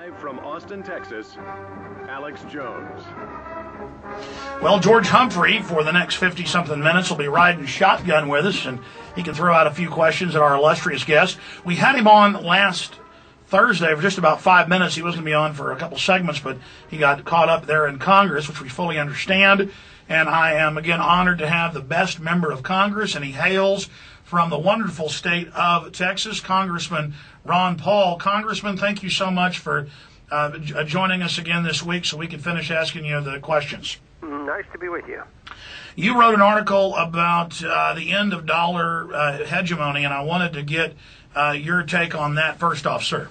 Live from Austin, Texas, Alex Jones. Well, George Humphrey, for the next 50-something minutes, will be riding shotgun with us, and he can throw out a few questions at our illustrious guest. We had him on last Thursday for just about 5 minutes. He was going to be on for a couple segments, but he got caught up there in Congress, which we fully understand. And I am, again, honored to have the best member of Congress, and he hails from the wonderful state of Texas, Congressman Ron Paul. Congressman, thank you so much for joining us again this week so we can finish asking you the questions. Nice to be with you. You wrote an article about the end of dollar hegemony, and I wanted to get your take on that first off, sir.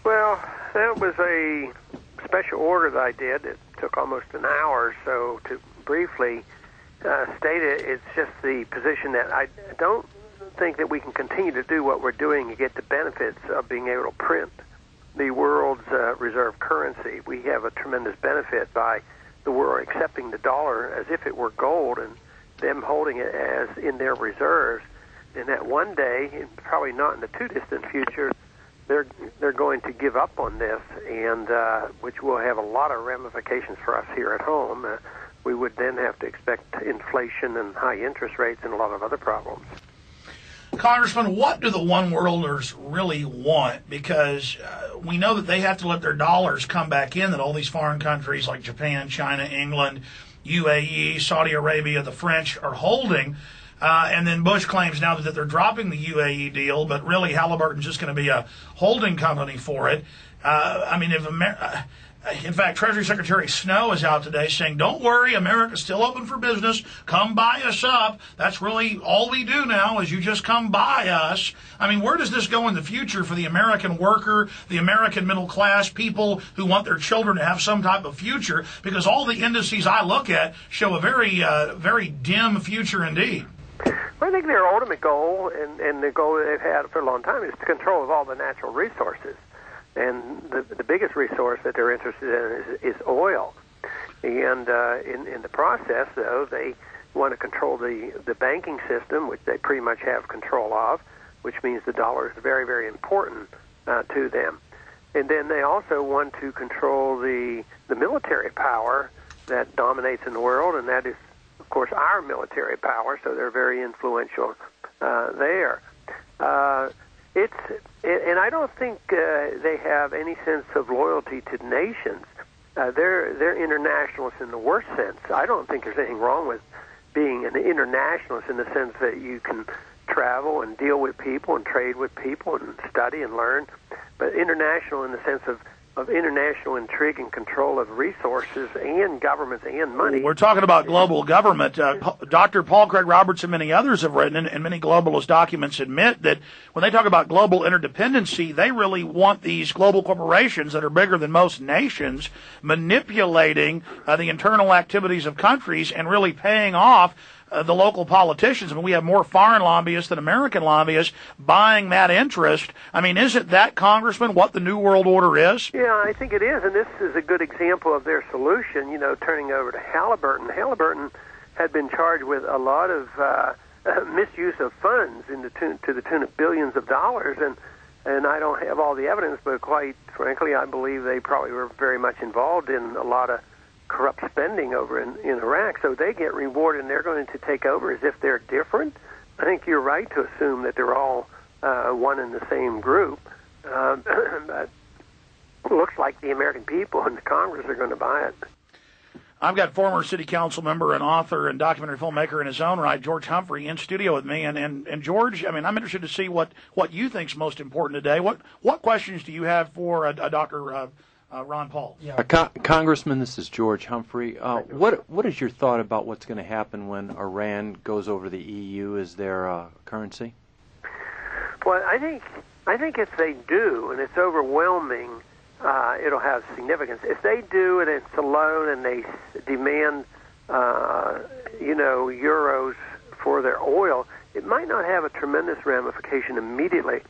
Well, that was a special order that I did. It took almost an hour or so to briefly state it. It's just the position that I don't think that we can continue to do what we're doing and get the benefits of being able to print the world's reserve currency. We have a tremendous benefit by the world accepting the dollar as if it were gold and them holding it as in their reserves. And that one day, and probably not in the too distant future, they're going to give up on this, and which will have a lot of ramifications for us here at home. We would then have to expect inflation and high interest rates and a lot of other problems. Congressman, what do the one-worlders really want? Because we know that they have to let their dollars come back in, that all these foreign countries like Japan, China, England, UAE, Saudi Arabia, the French are holding. And then Bush claims now that they're dropping the UAE deal, but really Halliburton's just going to be a holding company for it. In fact, Treasury Secretary Snow is out today saying, don't worry, America's still open for business. Come buy us up. That's really all we do now is you just come buy us. I mean, where does this go in the future for the American worker, the American middle class, people who want their children to have some type of future? Because all the indices I look at show a very dim future indeed. Well, I think their ultimate goal, and the goal that they've had for a long time, is the control of all the natural resources. And the biggest resource that they're interested in is oil. And in the process, though, they want to control the banking system, which they pretty much have control of, which means the dollar is very, very important to them. And then they also want to control the military power that dominates in the world, and that is, of course, our military power, so they're very influential there. And I don't think they have any sense of loyalty to nations. They're internationalists in the worst sense. I don't think there's anything wrong with being an internationalist in the sense that you can travel and deal with people and trade with people and study and learn, but international in the sense of international intrigue and control of resources and governments and money. We're talking about global government. Dr. Paul Craig Robertson and many others have written, and many globalist documents admit that when they talk about global interdependency, they really want these global corporations that are bigger than most nations manipulating the internal activities of countries and really paying off the local politicians. I mean, we have more foreign lobbyists than American lobbyists buying that interest. I mean, isn't that, Congressman, what the New World Order is? Yeah, I think it is, and this is a good example of their solution, turning over to Halliburton. Halliburton had been charged with a lot of misuse of funds to the tune of billions of dollars, and I don't have all the evidence, but quite frankly, I believe they probably were very much involved in a lot of corrupt spending over in Iraq, so they get rewarded and they're going to take over as if they're different. I think you're right to assume that they're all one and the same group. But it looks like the American people and the Congress are going to buy it. I've got former city council member and author and documentary filmmaker in his own right, George Humphrey, in studio with me. And George, I mean, I'm interested to see what you think's most important today. What questions do you have for Dr. Ron Paul? Yeah, Congressman, this is George Humphrey. What is your thought about what's going to happen when Iran goes over the EU as their currency? Well, I think if they do, and it's overwhelming, it'll have significance. If they do, and it's a loan, and they demand, euros for their oil, it might not have a tremendous ramification immediately.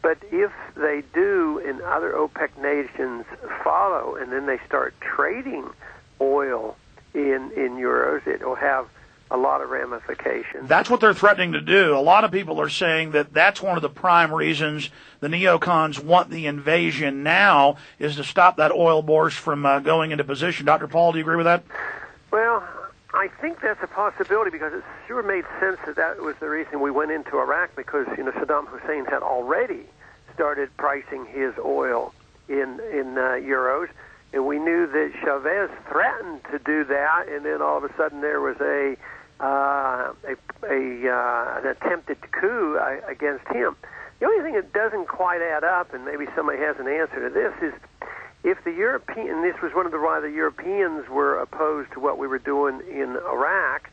But if they do and other OPEC nations follow and then they start trading oil in euros, it will have a lot of ramifications. That's what they're threatening to do. A lot of people are saying that that's one of the prime reasons the neocons want the invasion now, is to stop that oil bourse from going into position. Dr. Paul, do you agree with that? Well, I think that's a possibility, because it sure made sense that that was the reason we went into Iraq, because Saddam Hussein had already started pricing his oil in euros, and we knew that Chavez threatened to do that, and then all of a sudden there was an attempted coup against him. The only thing that doesn't quite add up, and maybe somebody has an answer to this, is if the European, this was one of the why the Europeans were opposed to what we were doing in Iraq,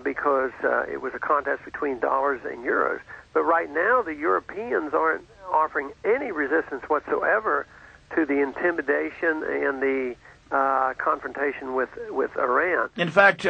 because it was a contest between dollars and euros. But right now, the Europeans aren't offering any resistance whatsoever to the intimidation and the confrontation with Iran. In fact,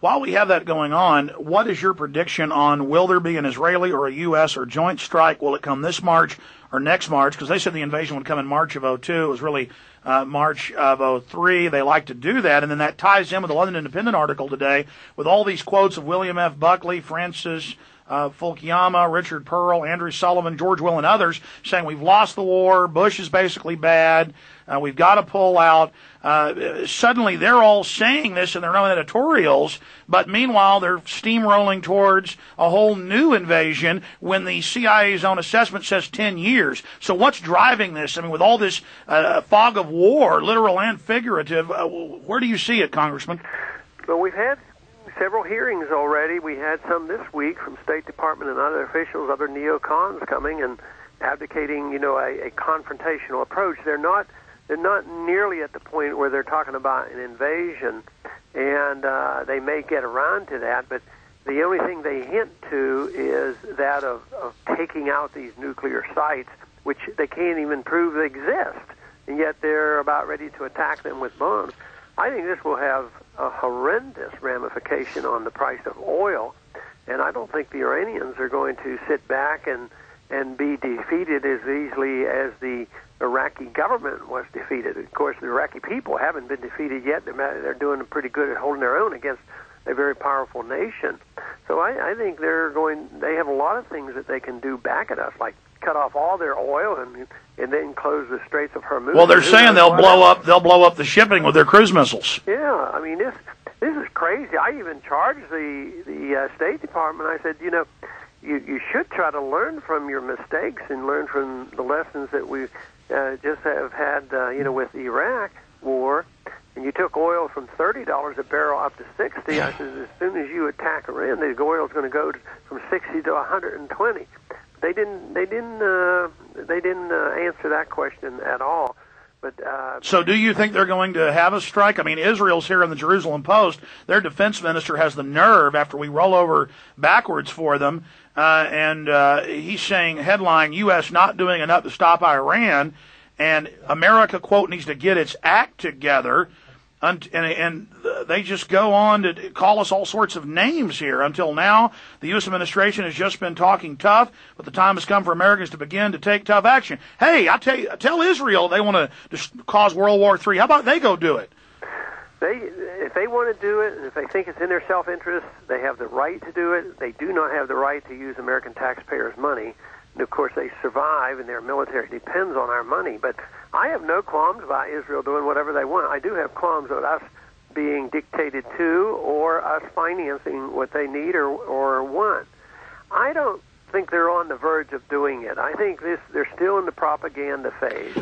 while we have that going on, what is your prediction on, will there be an Israeli or a U.S. or joint strike? Will it come this March or next March? Because they said the invasion would come in March of 2002. It was really March of 2003. They like to do that. And then that ties in with the London Independent article today with all these quotes of William F. Buckley, Francis Fukuyama, Richard Pearl, Andrew Sullivan, George Will, and others saying we've lost the war, Bush is basically bad, we've got to pull out. Suddenly they're all saying this in their own editorials, but meanwhile they're steamrolling towards a whole new invasion when the CIA's own assessment says 10 years. So what's driving this? I mean, with all this fog of war, literal and figurative, where do you see it, Congressman? Well, we've had several hearings already. We had some this week from State Department and other officials, other neocons coming and advocating, a confrontational approach. They're not nearly at the point where they're talking about an invasion, and they may get around to that, but the only thing they hint to is that of taking out these nuclear sites, which they can't even prove exist, and yet they're about ready to attack them with bombs. I think this will have a horrendous ramification on the price of oil, and I don't think the Iranians are going to sit back and be defeated as easily as the Iraqi government was defeated. Of course, the Iraqi people haven't been defeated yet. They're doing pretty good at holding their own against a very powerful nation. So I think they have a lot of things that they can do back at us, like cut off all their oil and then close the Straits of Hormuz. Well, they're saying they'll blow up the shipping with their cruise missiles. Yeah, I mean this is crazy. I even charged the State Department. I said, you should try to learn from your mistakes and learn from the lessons that we just have had, with the Iraq war. And you took oil from $30 a barrel up to $60. I said, as soon as you attack Iran, the oil is going to go from $60 to $120. They didn't answer that question at all. But so do you think they're going to have a strike? I mean, Israel's here in the Jerusalem Post. Their defense minister has the nerve, after we roll over backwards for them, and he's saying, headline, U.S. not doing enough to stop Iran, and America, quote, needs to get its act together. And they just go on to call us all sorts of names here. Until now, the U.S. administration has just been talking tough, but the time has come for Americans to begin to take tough action. Hey, tell Israel they want to cause World War III. How about they go do it? If they want to do it, and if they think it's in their self-interest, they have the right to do it. They do not have the right to use American taxpayers' money. And of course, they survive, and their military depends on our money. But I have no qualms about Israel doing whatever they want. I do have qualms with us being dictated to or us financing what they need or want. I don't think they're on the verge of doing it. I think they're still in the propaganda phase.